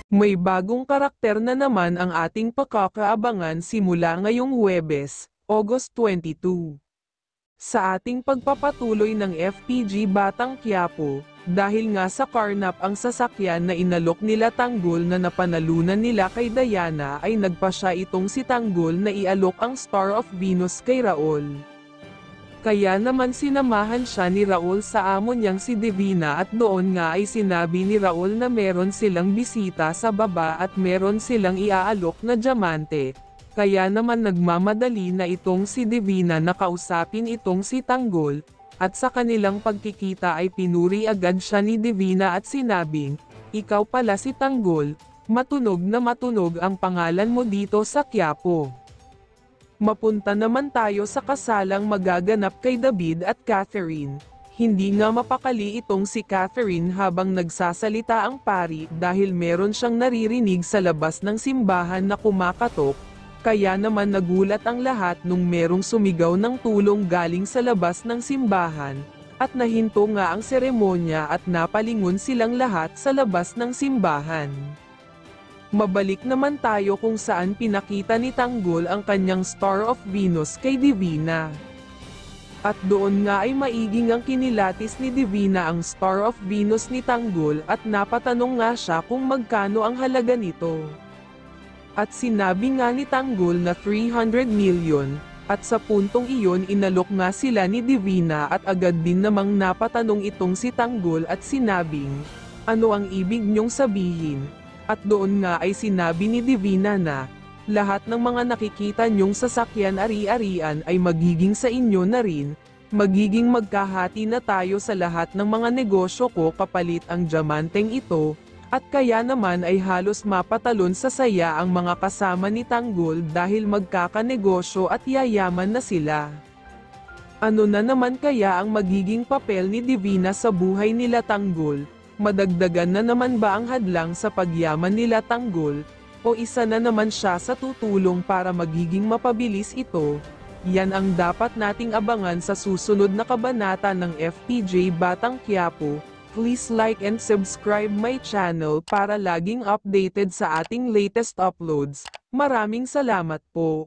May bagong karakter na naman ang ating pakakaabangan simula ngayong Huwebes, August 22. Sa ating pagpapatuloy ng FPG Batang Quiapo, dahil nga sa karnap ang sasakyan na inalok nila Tanggol na napanalunan nila kay Diana ay nagpa siya itong si Tanggol na ialok ang Star of Venus kay Raul. Kaya naman sinamahan siya ni Raul sa amo niyang si Divina at doon nga ay sinabi ni Raul na meron silang bisita sa baba at meron silang iaalok na diamante. Kaya naman nagmamadali na itong si Divina na kausapin itong si Tanggol, at sa kanilang pagkikita ay pinuri agad siya ni Divina at sinabing, "Ikaw pala si Tanggol, matunog na matunog ang pangalan mo dito sa Quiapo." Mapunta naman tayo sa kasalang magaganap kay David at Catherine. Hindi nga mapakali itong si Catherine habang nagsasalita ang pari dahil meron siyang naririnig sa labas ng simbahan na kumakatok, kaya naman nagulat ang lahat nung merong sumigaw ng tulong galing sa labas ng simbahan, at nahinto nga ang seremonya at napalingon silang lahat sa labas ng simbahan. Mabalik naman tayo kung saan pinakita ni Tanggol ang kanyang Star of Venus kay Divina. At doon nga ay maiging ang kinilatis ni Divina ang Star of Venus ni Tanggol at napatanong nga siya kung magkano ang halaga nito. At sinabi nga ni Tanggol na 300 million, at sa puntong iyon inalok nga sila ni Divina at agad din namang napatanong itong si Tanggol at sinabing, "Ano ang ibig niyong sabihin?" At doon nga ay sinabi ni Divina na, "Lahat ng mga nakikita niyong sasakyan ari-arian ay magiging sa inyo na rin, magiging magkahati na tayo sa lahat ng mga negosyo ko kapalit ang diamanteng ito," at kaya naman ay halos mapatalon sa saya ang mga kasama ni Tanggol dahil magkakanegosyo at yayaman na sila. Ano na naman kaya ang magiging papel ni Divina sa buhay nila Tanggol? Madagdagan na naman ba ang hadlang sa pagyaman nila Tanggol, o isa na naman siya sa tutulong para magiging mapabilis ito? Yan ang dapat nating abangan sa susunod na kabanata ng FPJ Batang Quiapo. Please like and subscribe my channel para laging updated sa ating latest uploads. Maraming salamat po.